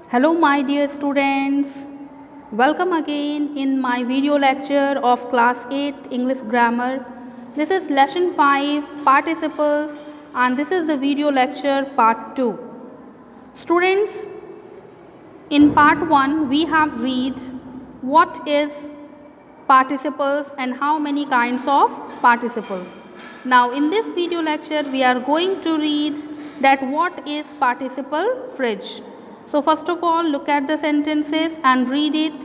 Hello my dear students, welcome again in my video lecture of class 8 English grammar. This is lesson 5 participles and this is the video lecture part 2. Students, in part 1 we have read what is participles and how many kinds of participles. Now in this video lecture we are going to read that what is participle phrase. So first of all, look at the sentences and read it.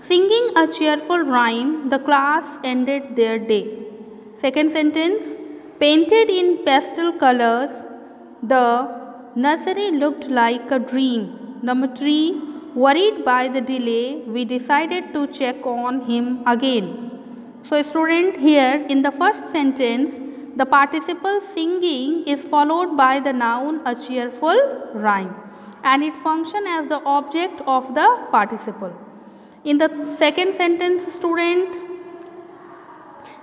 Singing a cheerful rhyme, the class ended their day. Second sentence, painted in pastel colors, the nursery looked like a dream. Number 3, worried by the delay, we decided to check on him again. So student, here in the first sentence, the participle singing is followed by the noun a cheerful rhyme, and it functions as the object of the participle. In the second sentence, student,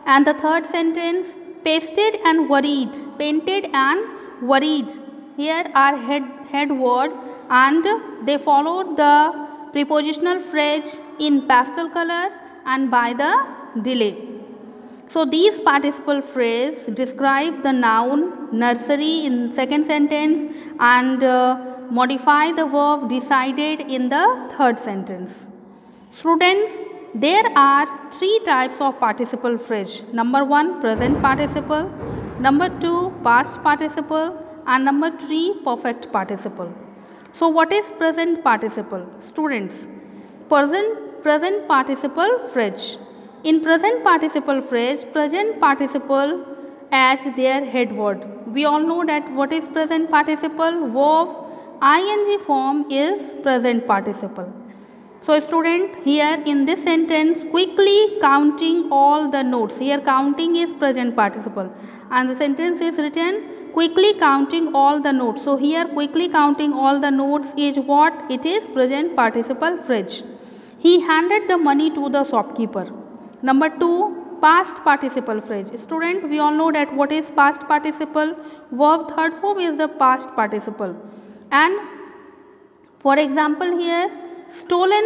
and the third sentence, pasted and worried, painted and worried, here are head word and they followed the prepositional phrase in pastel color and by the delay. So these participle phrase describe the noun nursery in second sentence and modify the verb decided in the third sentence. Students, there are 3 types of participle phrase. Number 1, present participle. Number 2, past participle. And number 3, perfect participle. So what is present participle? Students, present participle phrase. In present participle phrase, present participle adds their head word. We all know that what is present participle? Verb ing form is present participle. So student, here in this sentence, quickly counting all the notes. Here counting is present participle and the sentence is written quickly counting all the notes. So here quickly counting all the notes is what? It is present participle phrase. He handed the money to the shopkeeper. Number 2, past participle phrase. Student, we all know that what is past participle? Verb third form is the past participle. And for example here, stolen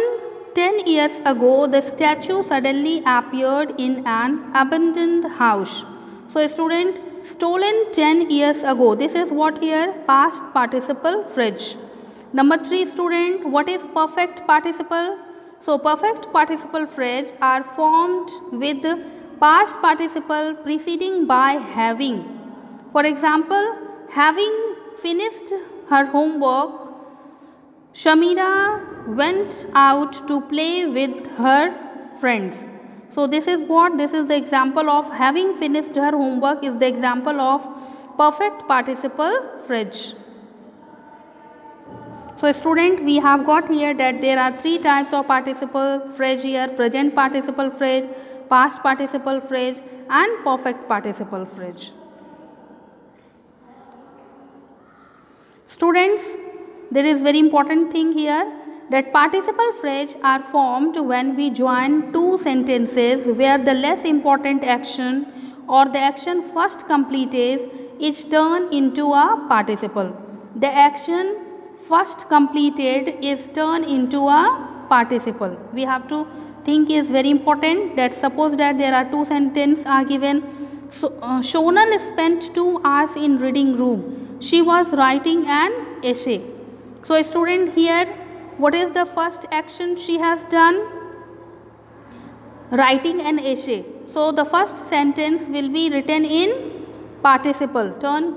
10 years ago, the statue suddenly appeared in an abandoned house. So student, stolen 10 years ago, this is what here? Past participle phrase. Number 3, student, what is perfect participle? So perfect participle phrase are formed with past participle preceding by having. For example, having finished her homework, Shamira went out to play with her friends. So this is what? This is the example of having finished her homework is the example of perfect participle phrase. So student, we have got here that there are 3 types of participle phrase here: present participle phrase, past participle phrase and perfect participle phrase. Students, there is very important thing here that participle phrase are formed when we join 2 sentences where the less important action or the action first completed is turned into a participle. The action first completed is turned into a participle. We have to think is very important that suppose that there are 2 sentences are given. So, Shonal spent 2 hours in reading room. She was writing an essay. So student, here what is the first action she has done? Writing an essay. So the first sentence will be written in participle,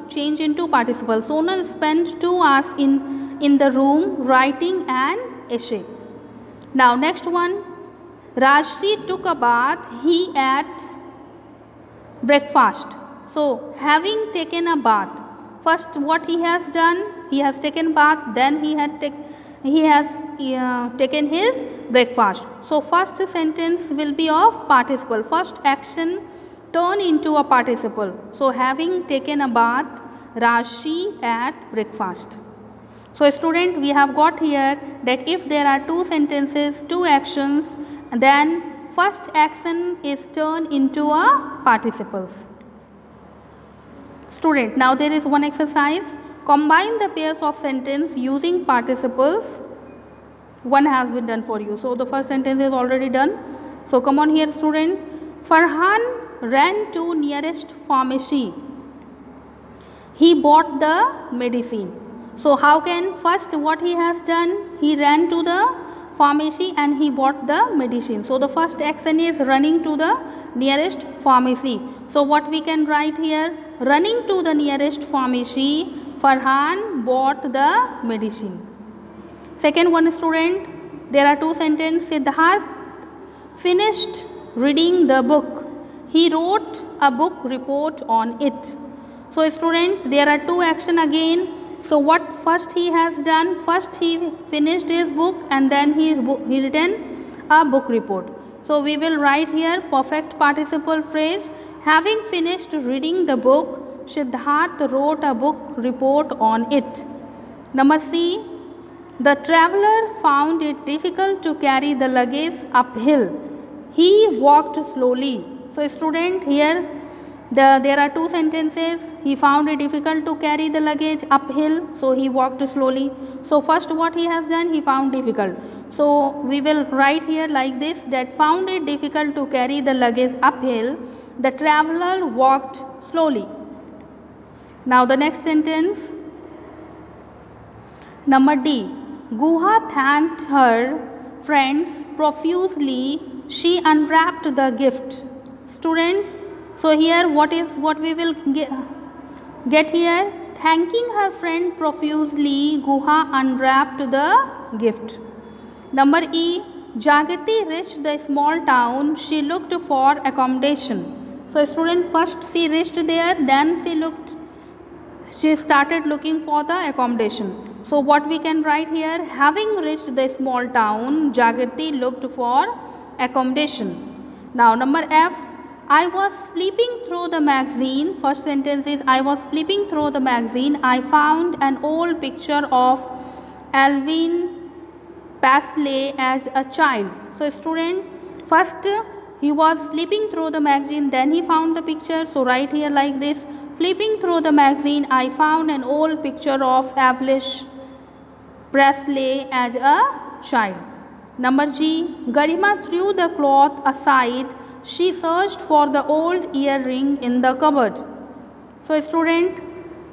change into participle. Sonal spent 2 hours in the room writing an essay. Now next one, Rajshri took a bath, he ate breakfast. So having taken a bath, first what he has done? He has taken bath, then he has taken his breakfast. So first sentence will be of participle. First action turn into a participle. So having taken a bath, Rajshri ate breakfast. So student, we have got here that if there are 2 sentences, 2 actions, then first action is turned into a participles. Student, now there is one exercise. Combine the pairs of sentence using participles one has been done for you. So the first sentence is already done. So come on here student. Farhan ran to nearest pharmacy. He bought the medicine. So how can, first what he has done, he ran to the pharmacy and he bought the medicine. So the first action is running to the nearest pharmacy. So what we can write here, running to the nearest pharmacy, Farhan bought the medicine. Second one student, there are two sentences. Siddharth finished reading the book. He wrote a book report on it. So student, there are two action again. So what first he has done, first he finished his book and then he written a book report. So we will write here perfect participle phrase, having finished reading the book, Siddharth wrote a book report on it. Number C, the traveler found it difficult to carry the luggage uphill. He walked slowly. So student, here there are two sentences. He found it difficult to carry the luggage uphill, so he walked slowly. So first what he has done, he found difficult. So we will write here like this, that found it difficult to carry the luggage uphill, the traveler walked slowly. Now the next sentence, number D, Guha thanked her friends profusely. She unwrapped the gift. Students, so here what we will get here, thanking her friend profusely, Guha unwrapped the gift. Number E, Jagrati reached the small town. She looked for accommodation. So student, first she reached there, then she started looking for the accommodation. So what we can write here, having reached the small town, Jagrati looked for accommodation. Now number F, I was flipping through the magazine. First sentence is, I was flipping through the magazine. I found an old picture of Alvin Pasley as a child. So student, first he was flipping through the magazine, then he found the picture. So write here like this, flipping through the magazine, I found an old picture of Elvis Presley as a child. Number G, Garima threw the cloth aside. She searched for the old earring in the cupboard. So student,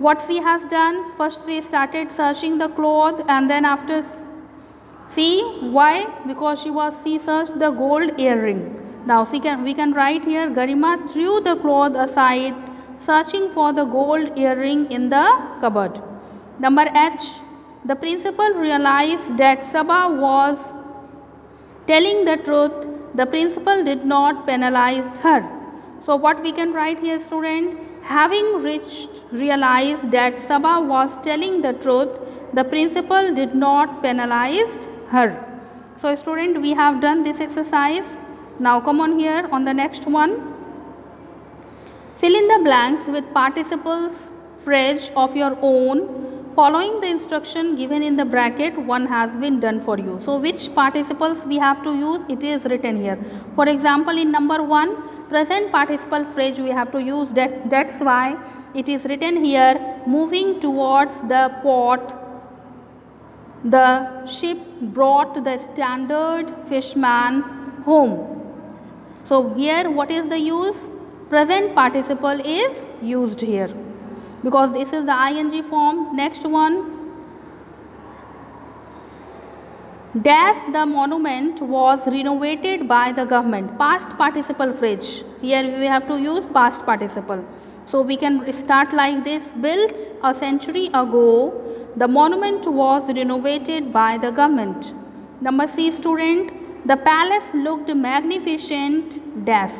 what she has done, first she started searching the cloth and then after, see why, because she searched the gold earring. Now we can write here, Garima threw the cloth aside, searching for the gold earring in the cupboard. Number H, the principal realized that Saba was telling the truth. The principal did not penalize her. So what we can write here student, having realized that Saba was telling the truth, the principal did not penalize her. So student, we have done this exercise. Now come on here on the next one. Fill in the blanks with participles phrase of your own. Following the instruction given in the bracket, one has been done for you. So which participles we have to use, it is written here. For example, in number 1, present participle phrase we have to use, that's why it is written here, moving towards the port, the ship brought the standard fishman home. So here what is the use? Present participle is used here, because this is the ing form. Next one, dash the monument was renovated by the government. Past participle phrase, here we have to use past participle. So we can start like this, built a century ago, the monument was renovated by the government. Number C student, the palace looked magnificent dash.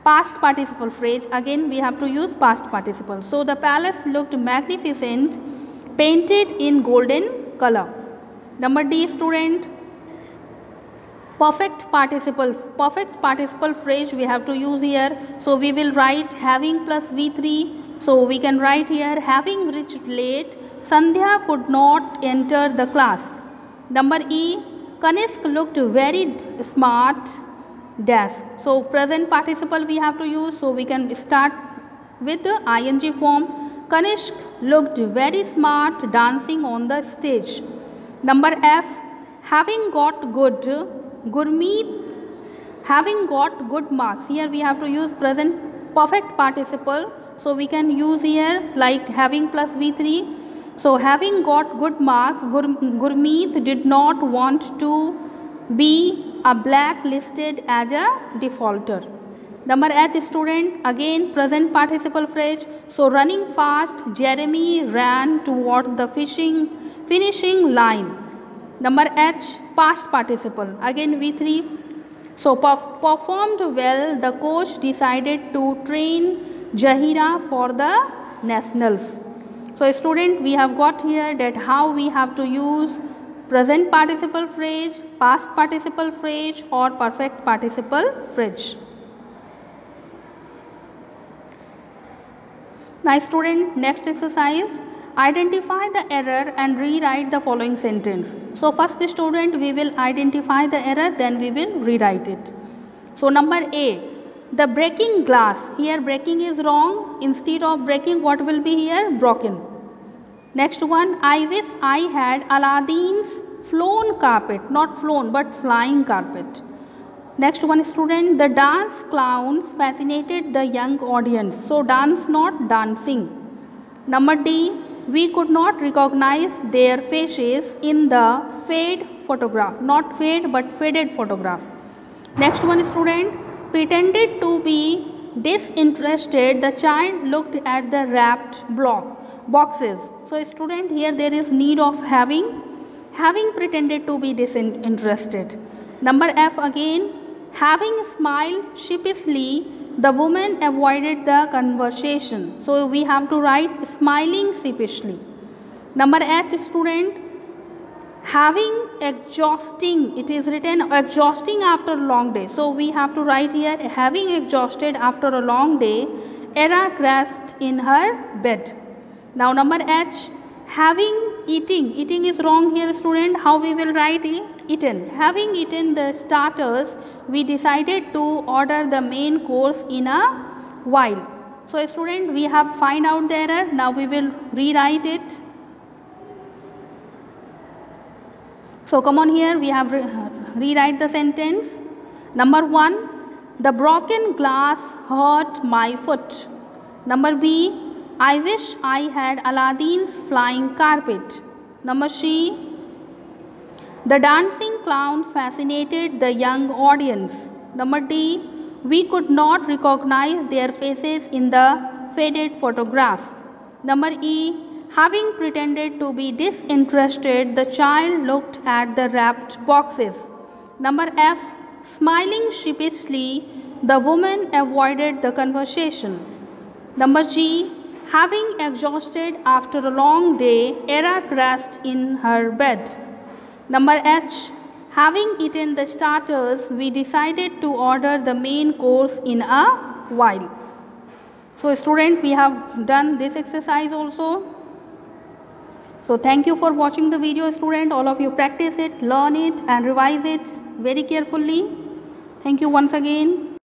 Past participle phrase, again we have to use past participle. So the palace looked magnificent, painted in golden color. Number D student, perfect participle phrase we have to use here. So we will write having plus V3. So we can write here, having reached late, Sandhya could not enter the class. Number E, Kanishk looked very smart dash. So present participle we have to use. So we can start with the ing form. Kanishk looked very smart dancing on the stage. Number F, having got good, Gurmeet having got good marks. Here we have to use present perfect participle, so we can use here like having plus V3. So having got good marks, Gurmeet did not want to be a blacklisted as a defaulter. Number H, student, again present participle phrase. So running fast, Jeremy ran toward the finishing line. Number H, past participle, again V3. So performed well, the coach decided to train Jahira for the nationals. So student, we have got here that how we have to use present participle phrase, past participle phrase or perfect participle phrase. Now student, next exercise, identify the error and rewrite the following sentence. So first student, we will identify the error, then we will rewrite it. So number A, the breaking glass, here breaking is wrong, instead of breaking what will be here? Broken. Next one, I wish I had Aladdin's flown carpet, not flown but flying carpet. Next one student, the dance clowns fascinated the young audience. So dance, not dancing. Number D, we could not recognize their faces in the fade photograph, not fade but faded photograph. Next one student, pretended to be disinterested, the child looked at the wrapped boxes. So student, here there is need of having pretended to be disinterested. Number F again, having smiled sheepishly, the woman avoided the conversation. So we have to write smiling sheepishly. Number H student, having exhausting, it is written exhausting after a long day. So we have to write here having exhausted after a long day, Era crashed in her bed. Now number H, having eating is wrong here student. How we will write eaten? Having eaten the starters, we decided to order the main course in a while. So student, we have find out the error. Now we will rewrite it. So come on, here we have rewrite the sentence. Number 1, the broken glass hurt my foot. Number B, I wish I had Aladdin's flying carpet. Number C, the dancing clown fascinated the young audience. Number D, we could not recognize their faces in the faded photograph. Number E, having pretended to be disinterested, the child looked at the wrapped boxes. Number F, smiling sheepishly, the woman avoided the conversation. Number G, having exhausted after a long day, Era crashed in her bed. Number H, having eaten the starters, we decided to order the main course in a while. So student, we have done this exercise also. So thank you for watching the video student. All of you practice it, learn it and revise it very carefully. Thank you once again.